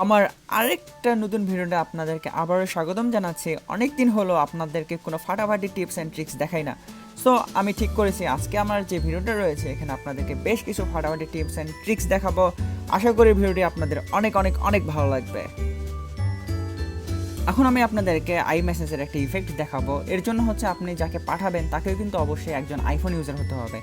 আমার আরেকটা নতুন ভিডিওতে আপনাদেরকে আবারও স্বাগতম জানাচ্ছি। অনেক দিন হলো আপনাদেরকে কোনো ফাটাফাটি টিপস অ্যান্ড ট্রিক্স দেখাই না। সো আমি ঠিক করেছি আজকে আমার যে ভিডিওটা রয়েছে এখানে আপনাদেরকে বেশ কিছু ফাটাফাটি টিপস অ্যান্ড ট্রিক্স দেখাবো। আশা করি ভিডিওটি আপনাদের অনেক অনেক অনেক ভালো লাগবে। এখন আমি আপনাদেরকে আই মেসেজের একটা ইফেক্ট দেখাবো। এর জন্য হচ্ছে আপনি যাকে পাঠাবেন তাকেও কিন্তু অবশ্যই একজন আইফোন ইউজার হতে হবে।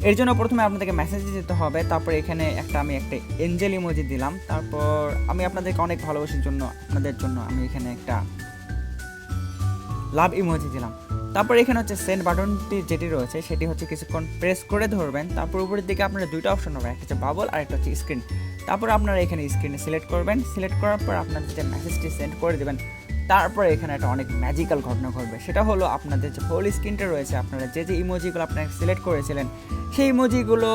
এর জন্য প্রথমে আপনাদেরকে মেসেজ দিতে হবে, তারপর এখানে আমি একটা এঞ্জেল ইমোজি দিলাম, তারপর আমি আপনাদেরকে অনেক ভালোবাসার জন্য আপনাদের জন্য আমি এখানে একটা লাভ ইমোজি দিলাম। তারপর এখানে হচ্ছে সেন্ড বাটনটি যেটি রয়েছে সেটি হচ্ছে কিছুক্ষণ প্রেস করে ধরবেন। তারপর উপরের দিকে আপনারা দুইটা অপশন হবে, একটা হচ্ছে বাবল আর একটা হচ্ছে স্ক্রিন। তারপর আপনারা এখানে স্ক্রিনে সিলেক্ট করবেন, সিলেক্ট করার পর আপনাদের যে মেসেজটি সেন্ড করে দেবেন। তারপরে এখানে একটা অনেক ম্যাজিক্যাল ঘটনা ঘটবে, সেটা হলো আপনাদের যে হোল স্ক্রিনটা রয়েছে, আপনারা যে যে ইমোজিগুলো আপনারা সিলেক্ট করেছিলেন সেই ইমোজিগুলো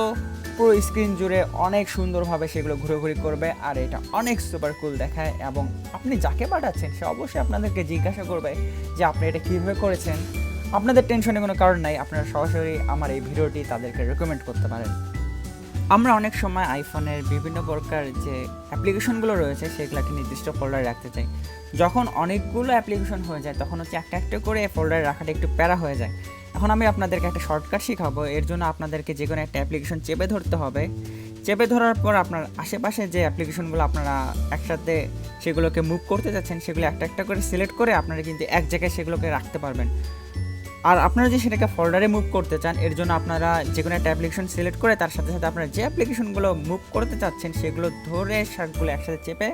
পুরো স্ক্রিন জুড়ে অনেক সুন্দরভাবে সেগুলো ঘুরে করবে, আর এটা অনেক সুপার কুল দেখায়। এবং আপনি যাকে পাঠাচ্ছেন সে অবশ্যই আপনাদেরকে জিজ্ঞাসা করবে যে আপনি এটা কীভাবে করেছেন। আপনাদের টেনশনের কোনো কারণ নাই, আপনারা সরাসরি আমার এই ভিডিওটি তাদেরকে রেকমেন্ড করতে পারেন। আমরা অনেক সময় আইফোনের বিভিন্ন প্রকার যে অ্যাপ্লিকেশনগুলো রয়েছে সেগুলোকে নির্দিষ্ট ফোল্ডারে রাখতে চাই। যখন অনেকগুলো অ্যাপ্লিকেশন হয়ে যায় তখন হচ্ছে একটা একটা করে ফোল্ডারে রাখাটা একটু প্যারা হয়ে যায়। এখন আমি আপনাদেরকে একটা শর্টকাট শেখাবো। এর জন্য আপনাদেরকে যে কোনো একটা অ্যাপ্লিকেশন চেপে ধরতে হবে। চেপে ধরার পর আপনার আশেপাশে যে অ্যাপ্লিকেশনগুলো আপনারা একসাথে সেগুলোকে মুভ করতে যাচ্ছেন সেগুলো একটা একটা করে সিলেক্ট করে আপনারা কিন্তু এক জায়গায় সেগুলোকে রাখতে পারবেন। আর আপনারা যে সেটাকে ফোল্ডারে মুভ করতে চান এর জন্য আপনারা যে কোনো একটা অ্যাপ্লিকেশন সিলেক্ট করে তার সাথে সাথে আপনারা যে অ্যাপ্লিকেশনগুলো মুভ করতে চাচ্ছেন সেগুলো ধরে সবগুলো একসাথে চেপে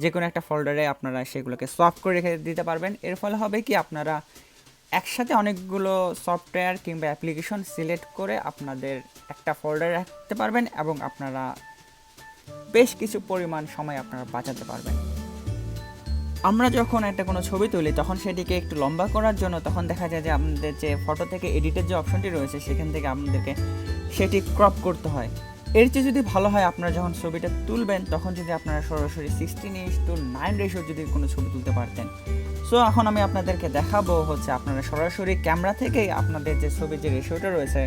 যে কোনো একটা ফোল্ডারে আপনারা সেগুলোকে সোয়াপ করে রেখে দিতে পারবেন। এর ফলে হবে কি, আপনারা একসাথে অনেকগুলো সফটওয়্যার কিংবা অ্যাপ্লিকেশন সিলেক্ট করে আপনাদের একটা ফোল্ডারে রাখতে পারবেন এবং আপনারা বেশ কিছু পরিমাণ সময় আপনারা বাঁচাতে পারবেন। আমরা যখন একটা কোনো ছবি তুলি তখন সেটিকে একটু লম্বা করার জন্য তখন দেখা যায় যে আমাদের যে ফটো থেকে এডিটের যে অপশনটি রয়েছে সেখান থেকে আমাদেরকে সেটি ক্রপ করতে হয়। এর চেয়ে যদি ভালো হয় আপনারা যখন ছবিটা তুলবেন তখন যদি আপনারা সরাসরি 16:9 রেশিও যদি কোনো ছবি তুলতে পারতেন। সো এখন আমি আপনাদেরকে দেখাবো হচ্ছে আপনারা সরাসরি ক্যামেরা থেকেই আপনাদের যে ছবির যে রেশিওটা রয়েছে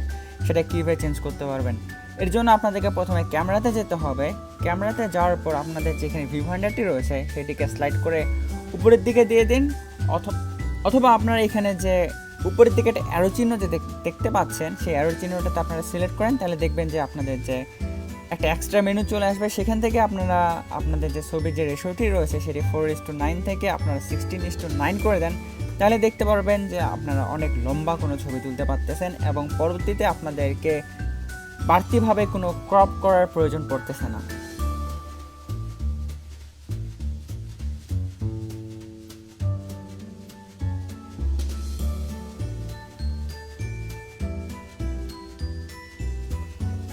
সেটা কীভাবে চেঞ্জ করতে পারবেন। এর জন্য আপনাদেরকে প্রথমে ক্যামেরাতে যেতে হবে। ক্যামেরাতে যাওয়ার পর আপনাদের যেখানে ভিউ ফাইন্ডারটি রয়েছে সেটিকে স্লাইড করে উপরের দিকে দিয়ে দিন, অথবা আপনারা এখানে যে উপরের দিকে একটা অ্যারো চিহ্ন যে দেখতে পাচ্ছেন সেই অ্যারো চিহ্নটাতে আপনারা সিলেক্ট করেন, তাহলে দেখবেন যে আপনাদের যে একটা এক্সট্রা মেনু চলে আসবে। সেখান থেকে আপনারা আপনাদের যে ছবির যে রেশিওটি রয়েছে সেটি 4:9 থেকে আপনারা 16:9 করে দেন, তাহলে দেখতে পারবেন যে আপনারা অনেক লম্বা কোনো ছবি তুলতে পারতেছেন এবং পরবর্তীতে আপনাদেরকে বাড়তিভাবে কোনো ক্রপ করার প্রয়োজন পড়তেছে না।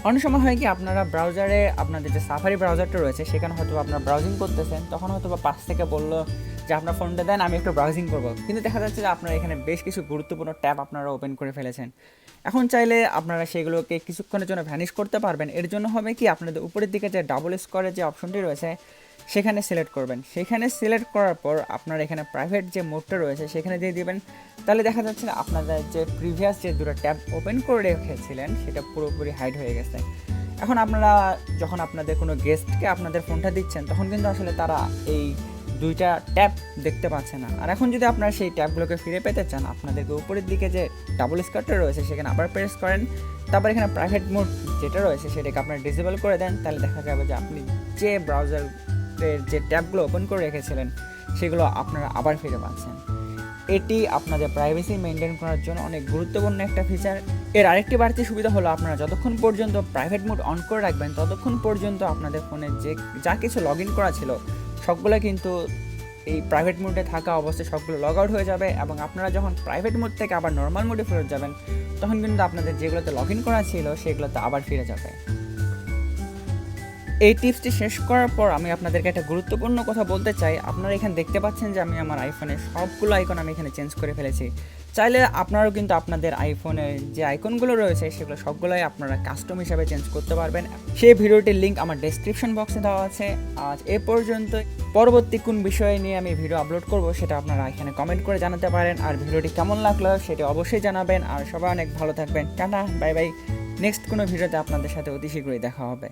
অনেক সময় হয় কি, আপনারা ব্রাউজারে আপনাদের যে সাফারি ব্রাউজারটা রয়েছে সেখানে হয়তো আপনারা ব্রাউজিং করতেছেন, তখন হয়তো পাশ থেকে বললো যে আপনার ফোনটা দেন আমি একটু ব্রাউজিং করবো, কিন্তু দেখা যাচ্ছে যে আপনারা এখানে বেশ কিছু গুরুত্বপূর্ণ ট্যাব আপনারা ওপেন করে ফেলেছেন। এখন চাইলে আপনারা সেগুলোকে কিছুক্ষণের জন্য ভ্যানিশ করতে পারবেন। এর জন্য হবে কি, আপনাদের উপরের দিকে যে ডাবল স্কোয়ারের যে অপশনটি রয়েছে সেখানে সিলেক্ট করবেন। সেখানে সিলেক্ট করার পর আপনার এখানে প্রাইভেট যে মোডটা রয়েছে সেখানে দিয়ে দিবেন, তাহলে দেখা যাচ্ছে আপনাদের যে প্রিভিয়াস যে দুটো ট্যাব ওপেন করে রেখেছিলেন সেটা পুরোপুরি হাইড হয়ে গেছে। এখন আপনারা যখন আপনাদের কোনো গেস্টকে আপনাদের ফোনটা দিচ্ছেন তখন কিন্তু আসলে তারা এই দুইটা ট্যাব দেখতে পাচ্ছে না। আর এখন যদি আপনারা সেই ট্যাবগুলোকে ফিরে পেতে চান, আপনাদেরকে উপরের দিকে যে ডাবল স্কোয়ারটা রয়েছে সেখানে আবার প্রেস করেন, তারপর এখানে প্রাইভেট মোড যেটা রয়েছে সেটাকে আপনারা ডিসেবল করে দেন, তাহলে দেখা যাবে যে আপনি যে ব্রাউজারের যে ট্যাবগুলো ওপেন করে রেখেছিলেন সেগুলো আপনারা আবার ফিরে পাচ্ছেন। এটি আপনাদের প্রাইভেসি মেনটেন করার জন্য অনেক গুরুত্বপূর্ণ একটা ফিচার। এর আরেকটি বাড়তি সুবিধা হলো আপনারা যতক্ষণ পর্যন্ত প্রাইভেট মোড অন করে রাখবেন ততক্ষণ পর্যন্ত আপনাদের ফোনে যে যা কিছু লগ ইন করা ছিল সবগুলো কিন্তু এই প্রাইভেট মোডে থাকা অবস্থায় সবগুলো লগ আউট হয়ে যাবে, এবং আপনারা যখন প্রাইভেট মোড থেকে আবার নর্মাল মোডে ফেরত যাবেন তখন কিন্তু আপনাদের যেগুলোতে লগ ইন করা ছিল সেগুলোতে আবার ফিরে যাবে। এই টিপসটি শেষ করার পর আমি আপনাদেরকে একটা গুরুত্বপূর্ণ কথা বলতে চাই। আপনারা এখানে দেখতে পাচ্ছেন যে আমি আমার আইফোনের সবগুলো আইকন আমি এখানে চেঞ্জ করে ফেলেছি। চাইলে আপনারাও কিন্তু আপনাদের আইফোনের যে আইকনগুলো রয়েছে সেগুলো সবগুলোই আপনারা কাস্টম হিসাবে চেঞ্জ করতে পারবেন। সেই ভিডিওটির লিঙ্ক আমার ডেসক্রিপশন বক্সে দেওয়া আছে। আজ এ পর্যন্ত। পরবর্তী কোন বিষয় নিয়ে আমি ভিডিও আপলোড করব সেটা আপনারা এখানে কমেন্ট করে জানাতে পারেন, আর ভিডিওটি কেমন লাগলো সেটা অবশ্যই জানাবেন। আর সবাই অনেক ভালো থাকবেন। Tata, bye bye. নেক্সট কোনো ভিডিওতে আপনাদের সাথে অতি শীঘ্রই দেখা হবে।